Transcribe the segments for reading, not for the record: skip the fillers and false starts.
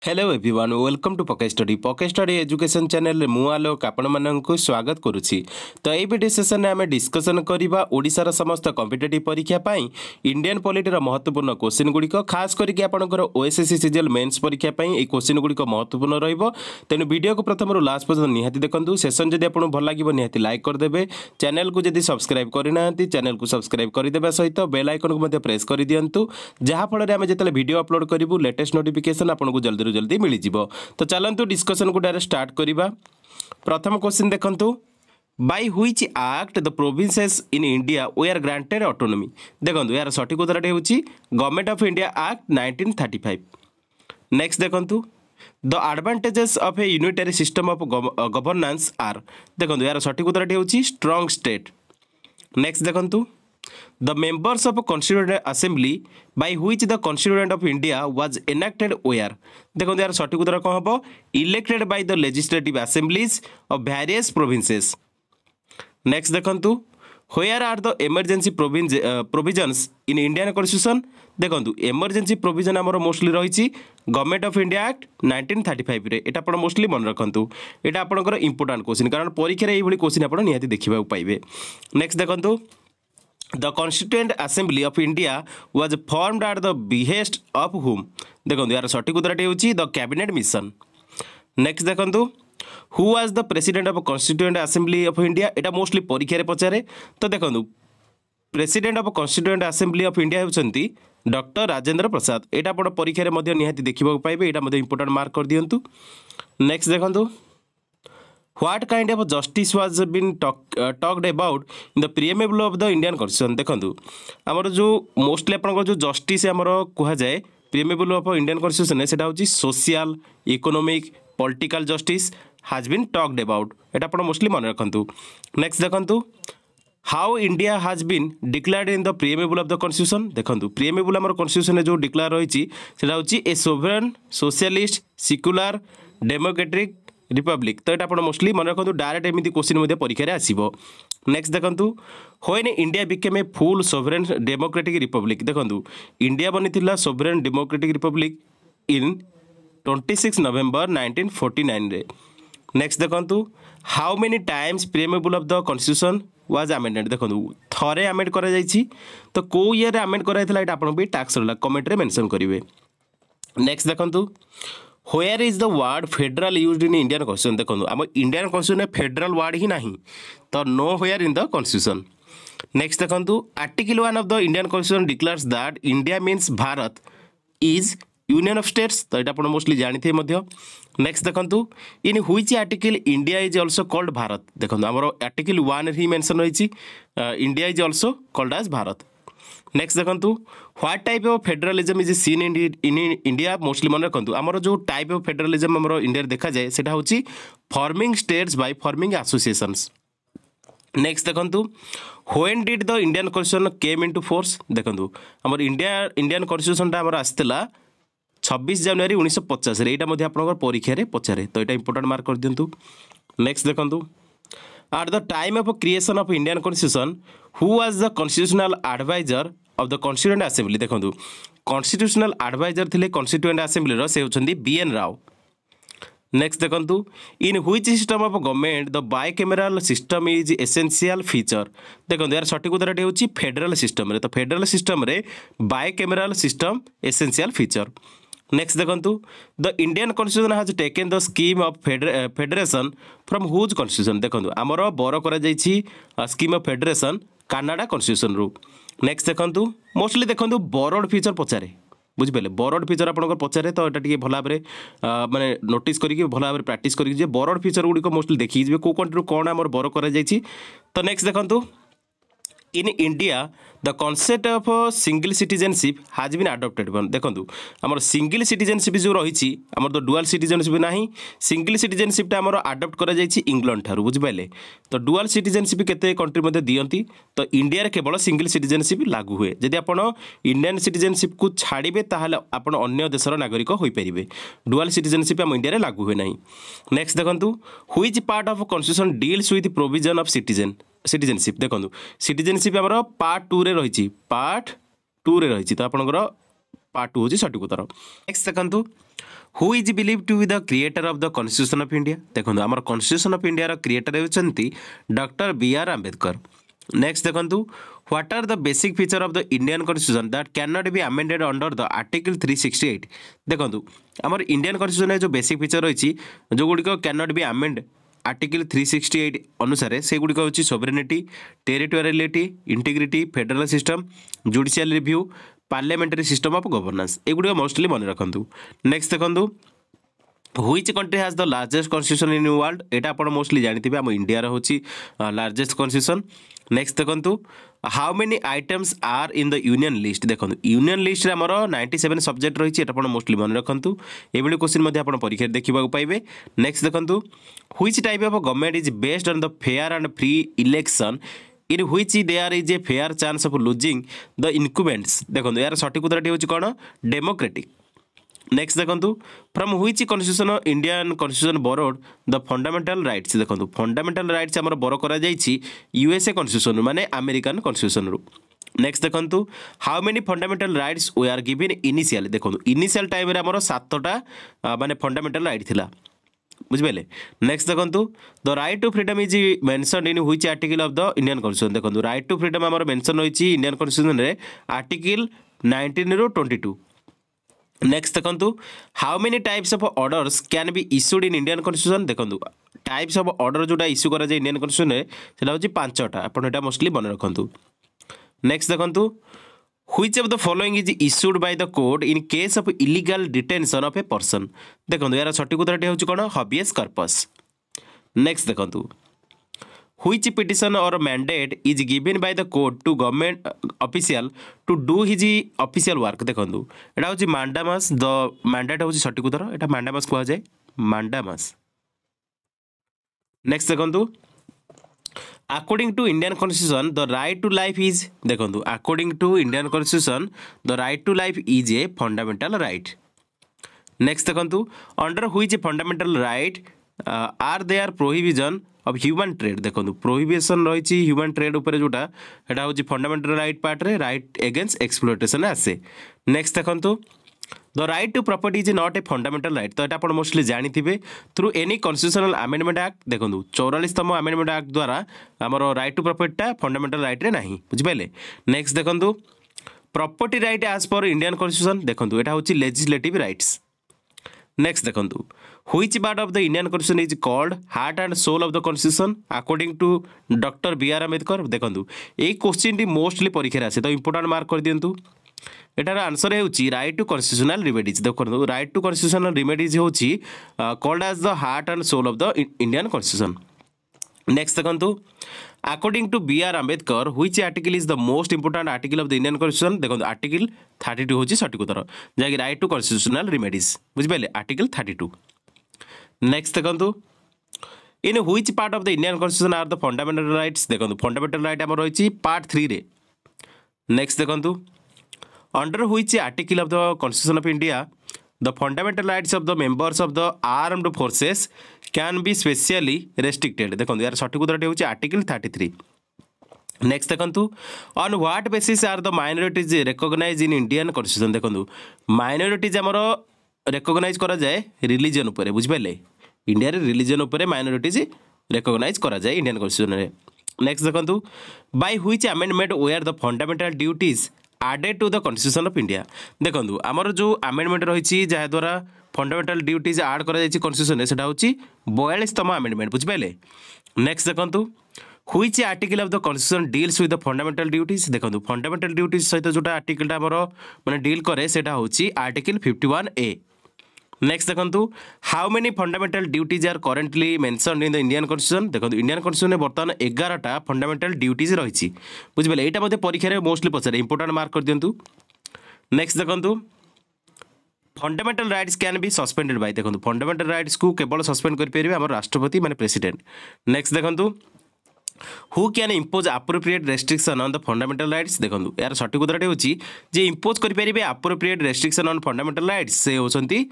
Hello everyone welcome to pocket study education channel मु आलोक आपण मानक स्वागत करुच्ची। तो ये वीडियो सेशन में आम डिस्कसन करवा ओडिशार समस्त कॉम्पिटिटिव परीक्षा पाई इंडियन पॉलिटीर महत्वपूर्ण क्वेश्चन गुड़िक खास करके आपंकर ओएसएससी सीजीएल मेन्स परीक्षा पाई ये क्वेश्चन गुड़िक महत्वपूर्ण रहिबो। तेणु वीडियो को प्रथम लास्ट पर्यंत निहाती देखंतु। सेशन जदि आपको भल लगे निहाती लाइक करदेवे। चैनल को जदि सब्सक्राइब करना चैनल को सब्सक्राइब करदेवा सहित बेल आइकन को प्रेस कर दिंतु जहाँफल आम जो वीडियो अपलोड करूँ लेटेस्ट नोटिफिकेशन आपको जल्दी जल्दी मिल जाव। तो चलतु डिस्कशन को डायरेक्ट स्टार्ट करवा। प्रथम क्वेश्चन देखंतु by which act the provinces in India were granted autonomy. देखंतु यार सठिक उत्तर होची government of India act 1935। Next देखंतु the advantages of a unitary system of governance are. देखंतु यार सठिक उत्तर होची स्ट्रांग स्टेट। नेक्स्ट देखंतु The members of Constituent Assembly by which the Constituent of India was enacted were। देखो यार सठिक उत्तर कौन हम elected by the legislative assemblies of various provinces। Next देखंतु where are the emergency provisions in Indian Constitution। देखंतु emergency provision आमर mostly रही government of India act 1935 रे। एटा आपण मोस्टली मन रखंतु। एटा आपनकर इंपोर्टेंट क्वेश्चन कारण परीक्षा रे एभली क्वेश्चन आपण निहाती देखिबा पाइबे। नेक्स्ट देखंतु The Constituent Assembly of India was formed at the behest of whom। देखो यार सठिक उत्तर होची द कैबिनेट मिशन। नेक्स्ट देखंतु who was the president of Constituent Assembly of India। एटा मोस्टली परीक्षा रे पचारे। तो देखंतु president of constituent assembly of India होचंती डॉक्टर राजेंद्र प्रसाद। एटा आपण परीक्षा रे मध्ये निहाती देखिबा पाइबे। एटा मध्ये इंपोर्टेंट मार्क कर दियंतु। नेक्स्ट देखंतु What kind of justice was been talked about in the preamble of the Indian Constitution। देखंतु हमर जो मोस्टली आपनकर जो जस्टिस हमर कहा जाए प्रीएमेबल ऑफ इंडियन कॉन्स्टिट्यूशन है सेटा होची social economic political justice has been talked about. एटा आपण मोस्टली मन रखंतु। नेक्स्ट देखंतु how India has been declared in the preamble of the constitution. देखंतु प्रीएमेबल हमर कॉन्स्टिट्यूशन जो डिक्लेयर रहिची सेटा होची a sovereign socialist secular democratic republic. तो यहाँ मोस्टली मन रखु डायरेक्ट एमती क्वेश्चन परीक्षा आसो। नेक्स्ट देखंतु when India became a full sovereign democratic republic. देखंतु इंडिया बनी sovereign democratic republic in 26 November 1949 रे। नेक्स्ट देखंतु how many times preamble of the constitution was amended. देखंतु थरे अमेंड करा जायछि। तो को ईयर अमेंड कराइथिला एटा आपन भी टास्क रहला कमेंट रे मेंशन करिवे। नेक्स्ट देखंतु Where is the word federal used in Indian Constitution। देखो आम इंडियन कॉन्स्टिट्यूशन में फेडरल वर्ड ही नहीं तो no where in the constitution। Next देखो article 1 of the Indian constitution declares that India means Bharat is union of states. तो यहाँ मोस्टली जानी मध्य। नेक्स्ट देखो in which article India is also called Bharat. देखो आम आर्टिकल 1 ही मेंशन रही India is also called as Bharat. Next देखंतु what type of federalism is seen in India. Mostly मन रखंतु आमर जो टाइप ऑफ फेडरलिज्म आमर इंडिया देखा जाए सेटा होची forming states by forming associations. Next देखंतु when did the Indian constitution came into force. देखंतु आमर इंडियन कॉन्स्टिट्यूशन टा आमर आस्थिला 26 जनवरी 1950 रे। एटा मध्ये आपनकर परीक्षा रे पचारे तो एटा इंपोर्टेंट मार्क कर दियंतु। नेक्स्ट देखंतु at the time of creation of Indian Constitution who was the constitutional advisor of the Constituent Assembly। देखंतु constitutional advisor थिले Constituent Assembly रो से होचंदी BN राव। नेक्स्ट देखंतु in which system of government the bicameral system is essential feature। देखंतु यार सठिक उत्तर होची federal system रे। तो फेडरल सिस्टम रे bicameral system essential feature. Next देखंतु the Indian constitution has taken the scheme of federation from whose constitution. देखंतु आमर बर करा जायछि scheme of federation Canada constitution रु। नेक्स्ट देखंतु मोस्टली देखंतु बॉरोड फीचर पचारे बुझिपारे बॉरोड फीचर आपनकर पचारे तो एटा टिके भला भाबरे माने नोटिस करिके भला भाबरे प्रैक्टिस करिके जे बॉरोड फीचर गुडी को मोस्टली देखि जेबे को कंट्री कोन आमर बर करा जायछि। तो नेक्स्ट देखंतु in India the concept of single citizenship has been adopted. देखो आमर सिंगल सिटीजनशिप जो रही आमर तो डुअल सिटीजनशिप ना सिंगल सिटीजनशिप टा आमर अडॉप्ट करा जायछि इंग्लैंड ठारू बुझिपाले। तो डुअल सिटीजनशिप केते कंट्री मध्ये दियंती तो इंडिया रे केवल सिंगल सिटीजनशिप लागू हुए। जदि आपण इंडियन सिटीजनशिप को छाड़िबे ताहाले आपण अन्य देशर नागरिक होई परिबे। डुअल सिटीजनशिप हम इंडिया रे लागू हुए नहीं। नेक्स्ट देखंतु which part of constitution deals with provision of citizenship. देखो सिटीजनशिप आमर पार्ट 2 रे रही तो आपनकर पार्ट 2 होची सठिक उत्तर। नेक्स्ट देखंतु who is believe to be the creator of the constitution of India. देखो आम कॉन्स्टिट्यूशन ऑफ इंडिया क्रिएटर होती डॉक्टर बी.आर. आंबेडकर। नेक्स्ट देखंतु what are the basic feature of the Indian constitution that can not be amended under the article 368। देखो आम Indian constitution जो basic feature रही जो गुड़िक can not be amend article 368 अनुसार से गुड़िक हूँ sovereignty, territoriality, integrity, federal system, judicial review, parliamentary system of governance एगुड़ मोस्टली मन रखु। नेक्स्ट देखो which country has the largest constitution in world एटा आप मोस्टली जानते आम इंडिया हूँ लार्जेस्ट कॉन्स्टिट्यूशन। नेक्स्ट देखो how many items are in the union list. देखो यूनियन लिस्ट आमर 97 सब्जेक्ट रही है मोस्टली मन रखु ये क्वेश्चन आप परीक्षा देखा पाइबे। नेक्स्ट देखो which type of government is based on the fair and free election in which there is a fair chance of losing the incumbents. देखो यार सठिक उत्तर हूँ कौन डेमोक्रेटिक। नेक्स्ट देखो from which constitution Indian constitution borrowed the fundamental rights. देखो fundamental rights आमर borrow करा जाइछि यूएसए कॉन्स्टिट्यूशन माने अमेरिकन कॉन्स्टिट्यूशन रु। नेक्स्ट देखो how many fundamental rights we are given initial. देखो इनिशियल टाइम रे आमर 7टा माने फंडामेंटल राइट थिला बुझिपारे। नेक्स्ट देखो the right to freedom is mentioned in which article of the Indian constitution. देखो राइट टू फ्रीडम आमर मेंशन रही इंडियन कॉन्स्टिट्यूशन रे आर्टिकल 19 ରୁ 22। नेक्स्ट देखो how many types of orders can be issued in Indian constitution. देखो types of order जोटा issue करा जाए इंडियन कॉन्स्टिट्यूशन से हूँ 5टा आपड़ा मोस्टली मन रखु। नेक्स्ट देखो which of the following is issued by the court in case of illegal detention of a person. देखो यार सठिक उत्तर हूँ कौन हबियस कॉर्पस। नेक्स्ट देखो which petition or mandate is given by the court to government official to do his official work। देखो एटा हूँ mandamus the mandate हूँ सठिक उत्तर एटा mandamus कह जाए mandamus। नेक्स्ट देखो according to Indian constitution the right to life is। देखो according to Indian constitution the right to life is a fundamental right। नेक्स्ट देखो under which fundamental right are there prohibition अब human trade. देखो prohibition रही human trade उपर जोटा एटा हूँ फंडामेंटल राइट पार्ट रे राइट एगेंस्ट एक्सप्लोटेशन आसे। नेक्स्ट देखो the right to property is not a fundamental right. तो यहाँ आप मोस्टली जानी through any constitutional amendment act. देखो 44तम अमेंडमेंट एक्ट द्वारा आमर राइट टू प्रॉपर्टीटा फंडामेंटल राइट रे नहीं बुझिपारे। नेक्स्ट देखो property right as per Indian constitution. देखो यहाँ हूँ लेजिस्लेटिव राइट्स। नेक्स्ट देखो which part of the Indian constitution is called heart and soul of the constitution according to doctor B R. Ambedkar. देखो ये क्वेश्चन टी मोस्टली परीक्षा आसे तो इंपोर्टेंट मार्क कर दिंतु। एटार आंसर होची राइट टू कॉन्स्टिट्यूशनल रिमेडीज। देखो राइट टू कॉन्स्टिट्यूशनल रिमेडीज होची called as the heart and soul of the Indian constitution. Next देखो according to B R. Ambedkar which article is the most important article of the Indian constitution. देखो article 32 होची सठिक उत्तर जहाँकि right to constitutional remedies बुझिपारे article 32। Next देखो in which part of the Indian constitution are the fundamental rights. देखो fundamental right आम रही पार्ट 3 रे। नेक्स्ट देखो under which article of the constitution of India the fundamental rights of the members of the armed forces can be specially restricted. देखो यार सठिक उत्तर हूँ आर्टिकल 33। नेक्स्ट देखो on what basis are the minorities recognize in Indian constitution. देखो minorities आमर recognize करा जाए रिलीजन उपरे बुझिपारे इंडिया रे रिलीजन उपरे माइनॉरिटीज रिकॉग्नाइज करा जाए इंडियन कॉन्स्टिट्यूशन रे। नेक्स्ट देखो by which amendment were the fundamental duties added to the constitution of India। देखो आमर जो अमेंडमेंट रही जहाद्वारा फंडामेंटल ड्यूटीज आड कर कॉन्स्टिट्यूशन से हूँ 42तम अमेंडमेंट बुझिपारे। नेक्स्ट देखो which article of the constitution deals with the fundamental duties. देखो फंडामेंटल ड्यूटीज सहित जो आर्टिकल आमर माने डील करे सेटा हूँ आर्टिकल 51A। नेक्स्ट देखो how many fundamental duties are currently mentioned in the Indian constitution. देखो इंडियन कॉन्स्टिट्यूशन बर्तमान 11टा फंडामेंटल ड्यूटीज रही बुझिपारे यहाँ मध्य परीक्षा मोस्टली पचारे इंपोर्टेंट मार्क कर दिंतु। नेक्स्ट देखो fundamental rights can be suspended bye. देखो फंडामेंटल राइट्स को केवल सस्पेंड करेंगे आम राष्ट्रपति माने प्रेसिडेंट। नेक्स्ट देखो who can impose appropriate restriction on the fundamental rights. देखो यार सठिक उत्तर हूँ जे इम्पोज करेंगे appropriate restriction on fundamental rights से होती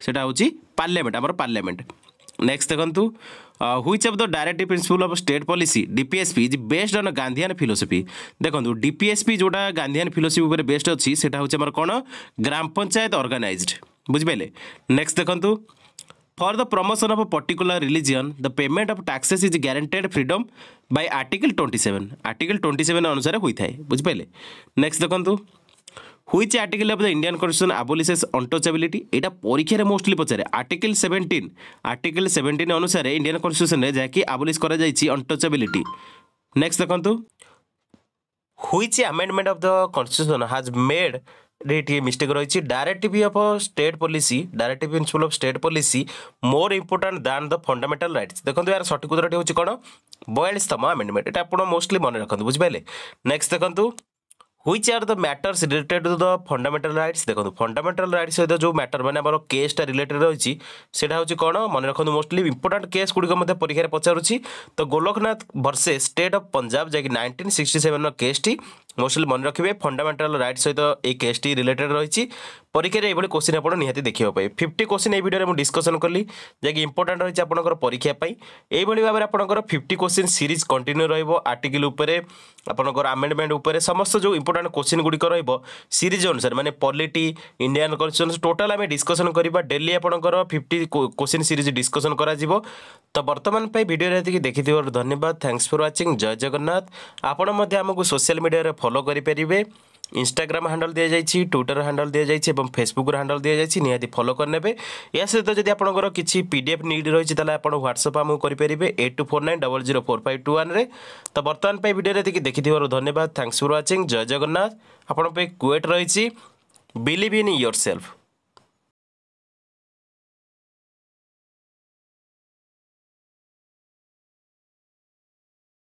सेटा हूँ पार्लियामेंट आमर पार्लियामेंट। नेक्स्ट देखंतु which of the directive principle of state policy DPSP is based on Gandhian philosophy देखंतु डीपीएसपी जोटा गांधीयन फिलोसफी ऊपर बेस्ड अछि सेटा होचे हमर कोन ग्राम पंचायत ऑर्गेनाइज्ड बुझिबेले। नेक्स्ट देखंतु for the promotion of a particular religion the payment of taxes is guaranteed freedom by article 27 अनुसार होता है बुझिपारे। नेक्स्ट देखंतु which article of the Indian constitution abolishes untouchability एटा परीक्षा रे मोस्टली पचारे आर्टिकल 17 अनुसार इंडियन कॉन्स्टिट्यूशन रे जाकी अबोलिश करा जायछि अनटचेबिलिटी। नेक्स्ट देखंतु which amendment of the constitution has made ये मिस्टेक रही directive of state policy directive principle of state policy more important than the fundamental rights देखो यार सठिक उत्तर होची कौन 42तम अमेंडमेंट एटा आपण मोस्टली मन रखते बुझिपारे। नेक्स्ट देखंतु which are the matters related to the fundamental rights देखो फंडामेंटल राइट्स सहित जो मैटर माने हमर केसटा रिलेटेड रही सेटा होची कौन मन रखते मोस्टली इंपोर्टेंट केस गुड़िक परीक्षा पचारुची तो Golaknath versus state of Punjab जैक 1967 केसटी मोस्टली मन रखिए फंडामेंटल राइट सहित ये केसटी रिलेटेड रही परीक्षा ये क्वेश्चन आप निहाती देखा 50 क्वेश्चन ये वीडियो में डिस्कसन कली जैक इंपोर्टेंट रही आपंकर परीक्षा यही भाव में आपंकर 50 क्वेश्चन सीरीज कंटिन्यू आर्टिकल उपरे आपंकर आमेंडमेंट उपरे समस्त जो इंपोर्टेंट क्वेश्चन गुड़िक सीरीज अनुसार माने पॉलिटी इंडियन कॉन्स्टिट्यूशन टोटाल आम डिस्कसन करवा डेली आपंकर 50 क्वेश्चन सीरीज डिस्कसन करा तो बर्तमान वीडियो देखी धन्यवाद थैंक्स फॉर वाचिंग जय जगन्नाथ आपण आमको सोशल मीडिया फॉलो करेंगे इंस्टाग्राम हैंडल दि जाइए ट्विटर हैंडल दि जाइए और फेसबुक हैंडल दि जाइए निहाती फॉलो करने या सहित जब आपंकर किसी पीडीएफ नीड रही है आप व्हाट्सएप आमको करेंगे 8249004521 तो बर्तमान वीडियो देखी धन्यवाद थैंक्स फॉर वाचिंग जय जगन्नाथ आपण क्वेट रही बिलीव इन योरसेल्फ।